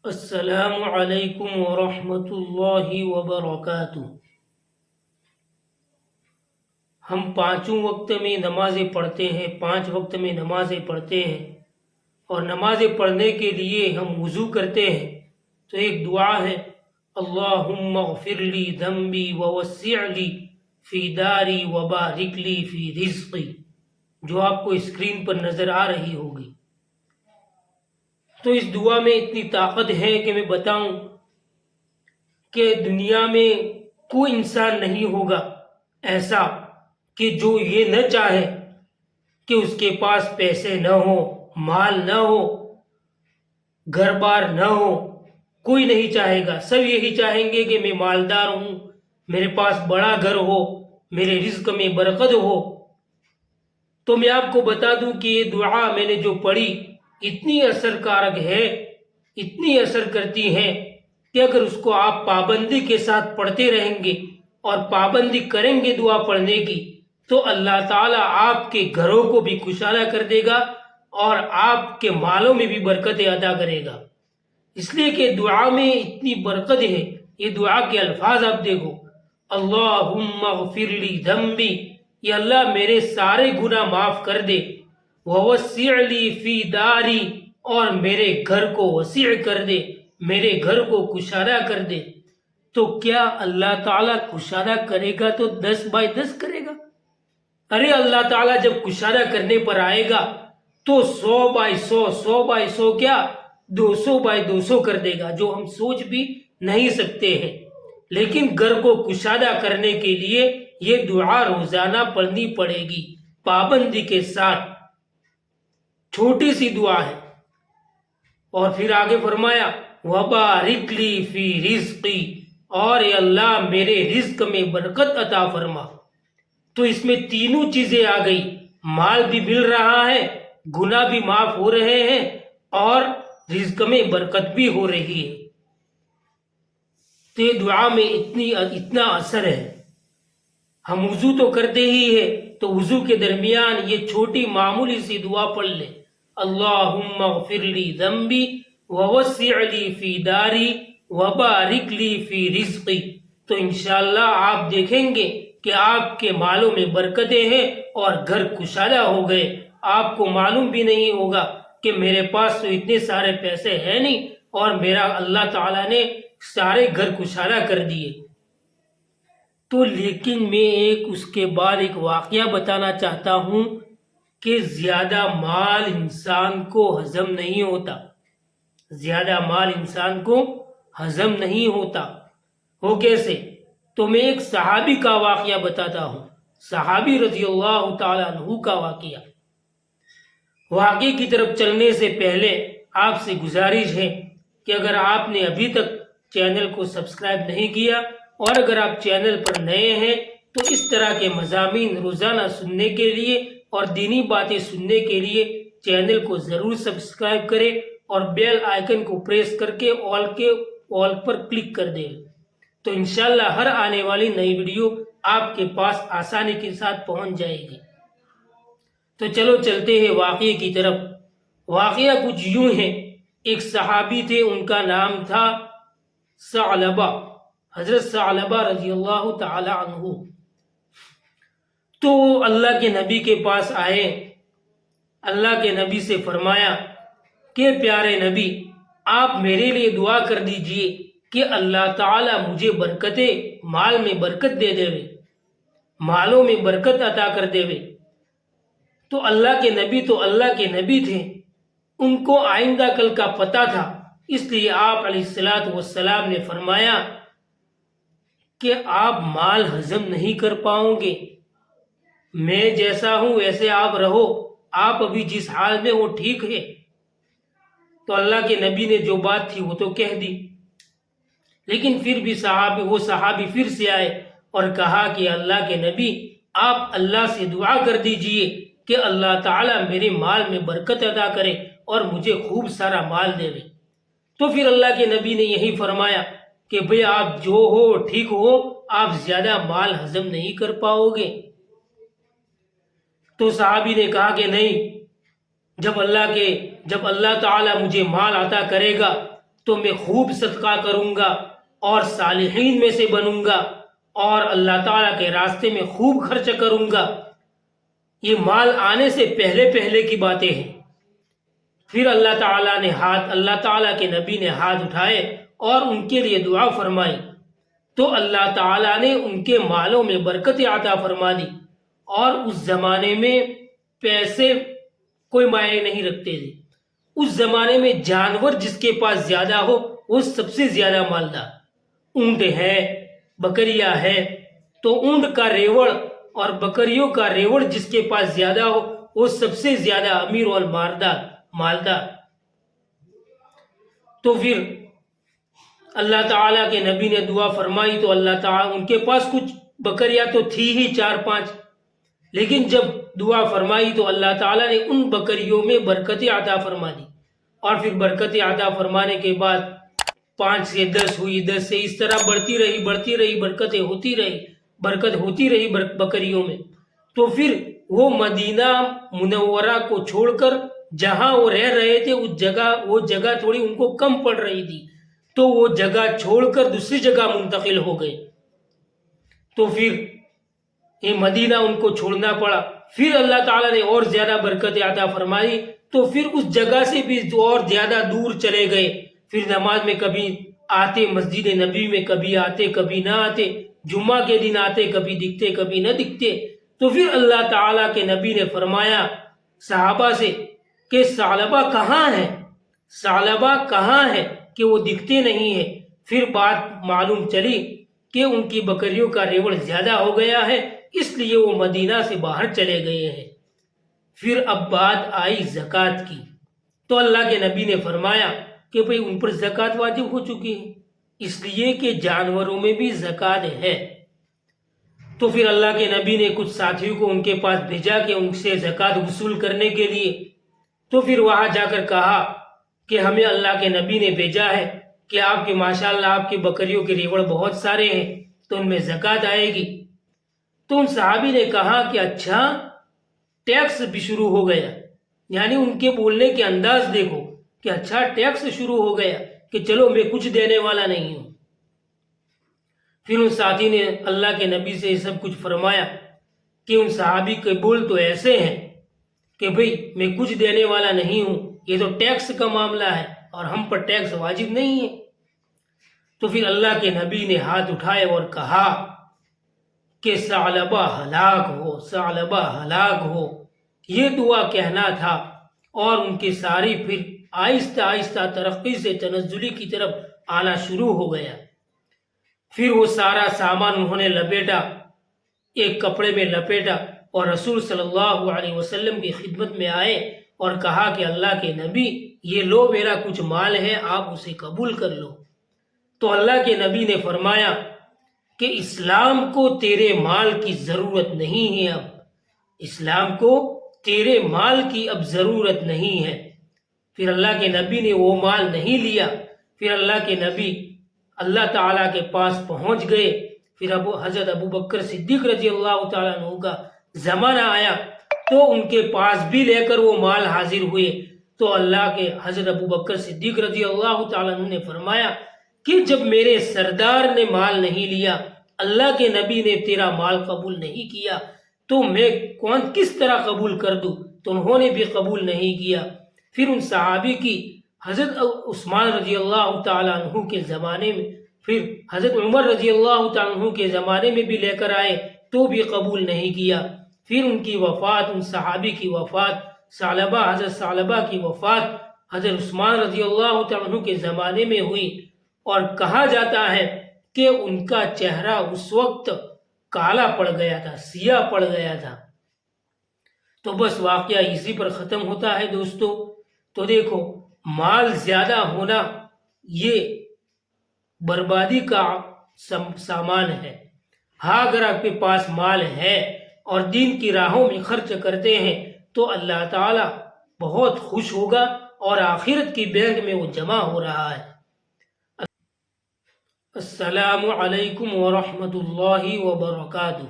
السلام علیکم ورحمۃ اللہ وبرکاتہ۔ ہم پانچوں وقت میں نمازیں پڑھتے ہیں، 5 وقت میں نمازیں پڑھتے ہیں، اور نمازیں پڑھنے کے لیے ہم وضو کرتے ہیں تو ایک دعا ہے، اللہم اغفر لی ذنبی ووسع لی فی داری وبارک لی فی رزقی، جو آپ کو اسکرین پر نظر آ رہی ہوگی۔ تو اس دعا میں اتنی طاقت ہے کہ میں بتاؤں کہ دنیا میں کوئی انسان نہیں ہوگا ایسا کہ جو یہ نہ چاہے کہ اس کے پاس پیسے نہ ہو، مال نہ ہو، گھر بار نہ ہو۔ کوئی نہیں چاہے گا، سب یہی چاہیں گے کہ میں مالدار ہوں، میرے پاس بڑا گھر ہو، میرے رزق میں برکت ہو۔ تو میں آپ کو بتا دوں کہ یہ دعا میں نے جو پڑھی اتنی اثر کارک ہے، اتنی اثر کرتی ہے کہ اگر اس کو آپ پابندی کے ساتھ پڑھتے رہیں گے اور پابندی کریں گے دعا پڑھنے کی، تو اللہ تعالیٰ آپ کے گھروں کو بھی کشادہ کر دے گا اور آپ کے مالوں میں بھی برکتیں عطا کرے گا۔ اس لیے کہ دعا میں اتنی برکت ہے۔ یہ دعا کے الفاظ آپ دیکھو، اللہم اغفر لی ذنبی، یہ اللہ میرے سارے گناہ معاف کر دے، ووسع لی فی داری، اور میرے گھر کو وسیع کر دے، میرے گھر کو کشادہ کر دے۔ تو کیا اللہ تعالیٰ کشادہ کرے گا تو 10x10 کرے گا؟ ارے اللہ تعالیٰ جب کشادہ کرنے پر آئے گا تو 100x100، 100x100 کیا 200x200 کر دے گا، جو ہم سوچ بھی نہیں سکتے ہیں۔ لیکن گھر کو کشادہ کرنے کے لیے یہ دعا روزانہ پڑھنی پڑے گی پابندی کے ساتھ۔ چھوٹی سی دعا ہے، اور پھر آگے فرمایا وبارک لی فی رزقی، اور اے اللہ میرے رزق میں برکت عطا فرما۔ تو اس میں تینوں چیزیں آ گئی، مال بھی مل رہا ہے، گناہ بھی معاف ہو رہے ہیں، اور رزق میں برکت بھی ہو رہی ہے۔ تو یہ دعا میں اتنا اثر ہے۔ ہم وضو تو کرتے ہی ہے، تو وضو کے درمیان یہ چھوٹی معمولی سی دعا پڑھ لیں، اللہم اغفر لی ذنبی ووسع لی فی داری وبارک لی فی رزقی، تو انشاءاللہ آپ دیکھیں گے کہ آپ کے مالوں میں برکتیں ہیں اور گھر کشادہ ہو گئے۔ آپ کو معلوم بھی نہیں ہوگا کہ میرے پاس تو اتنے سارے پیسے ہیں نہیں، اور میرا اللہ تعالیٰ نے سارے گھر کشادہ کر دیے۔ تو لیکن میں اس کے بعد ایک واقعہ بتانا چاہتا ہوں کہ زیادہ مال انسان کو ہضم نہیں ہوتا، زیادہ مال انسان کو ہضم نہیں ہوتا۔ وہ کیسے؟ تو میں ایک صحابی کا واقعہ بتاتا ہوں، صحابی رضی اللہ تعالیٰ عنہ کا واقعہ۔ واقعے کی طرف چلنے سے پہلے آپ سے گزارش ہے کہ اگر آپ نے ابھی تک چینل کو سبسکرائب نہیں کیا، اور اگر آپ چینل پر نئے ہیں تو اس طرح کے مضامین روزانہ سننے کے لیے اور دینی باتیں سننے کے لیے چینل کو ضرور سبسکرائب کریں، اور بیل آئیکن کو پریس کر کے آل پر کلک کر دیں، تو انشاءاللہ ہر آنے والی نئی ویڈیو آپ کے پاس آسانی کے ساتھ پہنچ جائے گی۔ تو چلو چلتے ہیں واقعے کی طرف۔ واقعہ کچھ یوں ہے، ایک صحابی تھے، ان کا نام تھا ثعلبہ، حضرت ثعلبہ رضی اللہ تعالی عنہ۔ تو اللہ کے نبی کے پاس آئے، اللہ کے نبی سے فرمایا کہ پیارے نبی آپ میرے لیے دعا کر دیجئے کہ اللہ تعالیٰ مجھے برکتیں، مال میں برکت دے دے، مالوں میں برکت عطا کر دے۔ تو اللہ کے نبی تھے، ان کو آئندہ کل کا پتہ تھا، اس لیے آپ علیہ الصلاۃ والسلام نے فرمایا کہ آپ مال ہضم نہیں کر پاؤں گے، میں جیسا ہوں ویسے آپ رہو، آپ ابھی جس حال میں ہو ٹھیک ہے۔ تو اللہ کے نبی نے جو بات تھی وہ تو کہہ دی، لیکن پھر بھی وہ صحابی پھر سے آئے اور کہا کہ اللہ کے نبی آپ اللہ سے دعا کر دیجئے کہ اللہ تعالیٰ میرے مال میں برکت عطا کرے اور مجھے خوب سارا مال دے۔ تو پھر اللہ کے نبی نے یہی فرمایا کہ بھئی آپ جو ہو ٹھیک ہو، آپ زیادہ مال ہضم نہیں کر پاؤ گے۔ تو صحابی نے کہا کہ نہیں، جب اللہ تعالیٰ مجھے مال عطا کرے گا تو میں خوب صدقہ کروں گا اور صالحین میں سے بنوں گا اور اللہ تعالیٰ کے راستے میں خوب خرچ کروں گا۔ یہ مال آنے سے پہلے پہلے کی باتیں ہیں۔ پھر اللہ تعالیٰ کے نبی نے ہاتھ اٹھائے اور ان کے لیے دعا فرمائی، تو اللہ تعالیٰ نے ان کے مالوں میں برکت عطا فرما دی، اور اس زمانے میں پیسے کوئی معنی نہیں رکھتے تھے۔ اس زمانے میں جانور جس کے پاس زیادہ ہو وہ سب سے زیادہ مالدار۔ اونٹ ہے، بکریاں ہے، تو اونٹ کا ریوڑ اور بکریوں کا ریوڑ جس کے پاس زیادہ ہو وہ سب سے زیادہ امیر اور مالدار۔ تو پھر اللہ تعالیٰ کے نبی نے دعا فرمائی تو اللہ تعالیٰ، ان کے پاس کچھ بکریاں تو تھی ہی 4-5، لیکن جب دعا فرمائی تو اللہ تعالیٰ نے ان بکریوں میں برکت عطا فرما دی، اور پھر برکت عطا فرمانے کے بعد 5 سے 10 ہوئی، 10 سے اس طرح بڑھتی رہی، برکت ہوتی رہی بکریوں میں۔ تو پھر وہ مدینہ منورہ کو چھوڑ کر جہاں وہ رہ رہے تھے وہ جگہ تھوڑی ان کو کم پڑ رہی تھی، تو وہ جگہ چھوڑ کر دوسری جگہ منتقل ہو گئے، تو پھر یہ مدینہ ان کو چھوڑنا پڑا۔ پھر اللہ تعالیٰ نے اور زیادہ برکت عطا فرمائی، تو پھر اس جگہ سے بھی اور زیادہ دور چلے گئے۔ پھر نماز میں کبھی آتے مسجد نبی میں، کبھی آتے کبھی نہ آتے، جمعہ کے دن آتے، کبھی دکھتے کبھی نہ دکھتے۔ تو پھر اللہ تعالیٰ کے نبی نے فرمایا صحابہ سے کہ ثعلبہ کہاں ہے کہ وہ دکھتے نہیں ہیں۔ پھر بات معلوم چلی کہ ان کی بکریوں کا ریوڑ زیادہ ہو گیا ہے، اس لیے وہ مدینہ سے باہر چلے گئے ہیں۔ پھر اب بات آئی زکوٰۃ کی، تو اللہ کے نبی نے فرمایا کہ بھئی ان پر زکوٰۃ واجب ہو چکی ہے، اس لیے کہ جانوروں میں بھی زکوٰۃ ہے۔ تو پھر اللہ کے نبی نے کچھ ساتھیوں کو ان کے پاس بھیجا کہ ان سے زکوٰۃ وصول کرنے کے لیے۔ تو پھر وہاں جا کر کہا کہ ہمیں اللہ کے نبی نے بھیجا ہے کہ آپ کے ماشاءاللہ آپ کی بکریوں کے ریوڑ بہت سارے ہیں، تو ان میں زکوٰۃ آئے گی۔ تو ان صحابی نے کہا کہ اچھا، ٹیکس بھی شروع ہو گیا، یعنی ان کے بولنے کے انداز دیکھو کہ اچھا ٹیکس شروع ہو گیا کہ چلو میں کچھ دینے والا نہیں ہوں۔ پھر ان ساتھی نے اللہ کے نبی سے یہ سب کچھ فرمایا کہ ان صحابی کے بول تو ایسے ہیں کہ بھئی میں کچھ دینے والا نہیں ہوں، یہ تو ٹیکس کا معاملہ ہے اور ہم پر ٹیکس واجب نہیں ہے۔ تو پھر اللہ کے نبی نے ہاتھ اٹھائے اور کہا کہ ثعلبہ ہلاک ہو، یہ دعا کہنا تھا، اور ان کی ساری پھر آہستہ آہستہ ترقی سے تنزلی کی طرف آنا شروع ہو گیا۔ پھر وہ سارا سامان انہوں نے لپیٹا، ایک کپڑے میں لپیٹا، اور رسول صلی اللہ علیہ وسلم کی خدمت میں آئے اور کہا کہ اللہ کے نبی، یہ لو میرا کچھ مال ہے، آپ اسے قبول کر لو۔ تو اللہ کے نبی نے فرمایا کہ اسلام کو تیرے مال کی ضرورت نہیں ہے، اب اسلام کو تیرے مال کی اب ضرورت نہیں ہے۔ پھر اللہ کے نبی نے وہ مال نہیں لیا۔ پھر اللہ کے نبی اللہ تعالیٰ کے پاس پہنچ گئے۔ پھر حضرت ابو بکر صدیق رضی اللہ تعالیٰ عنہ کا زمانہ آیا تو ان کے پاس بھی لے کر وہ مال حاضر ہوئے۔ تو اللہ کے حضرت ابو بکر صدیق رضی اللہ تعالیٰ عنہ نے فرمایا کہ جب میرے سردار نے مال نہیں لیا، اللہ کے نبی نے تیرا مال قبول نہیں کیا، تو میں کس طرح قبول کر دوں؟ تو انہوں نے بھی قبول نہیں کیا۔ پھر ان صحابی کی حضرت عثمان رضی اللہ تعالیٰ عنہ کے زمانے میں، پھر حضرت عمر رضی اللہ تعالیٰ عنہ کے زمانے میں بھی لے کر آئے تو بھی قبول نہیں کیا۔ پھر ان کی وفات، ان صحابی کی وفات، حضرت ثعلبہ کی وفات حضرت عثمان رضی اللہ تعالیٰ عنہ کے زمانے میں ہوئی، اور کہا جاتا ہے کہ ان کا چہرہ اس وقت کالا پڑ گیا تھا، سیاہ پڑ گیا تھا۔ تو بس واقعہ اسی پر ختم ہوتا ہے دوستو۔ تو دیکھو، مال زیادہ ہونا یہ بربادی کا سامان ہے۔ ہاں، اگر آپ کے پاس مال ہے اور دین کی راہوں میں خرچ کرتے ہیں تو اللہ تعالیٰ بہت خوش ہوگا، اور آخرت کی بینک میں وہ جمع ہو رہا ہے۔ السلام علیکم ورحمۃ اللہ وبرکاتہ۔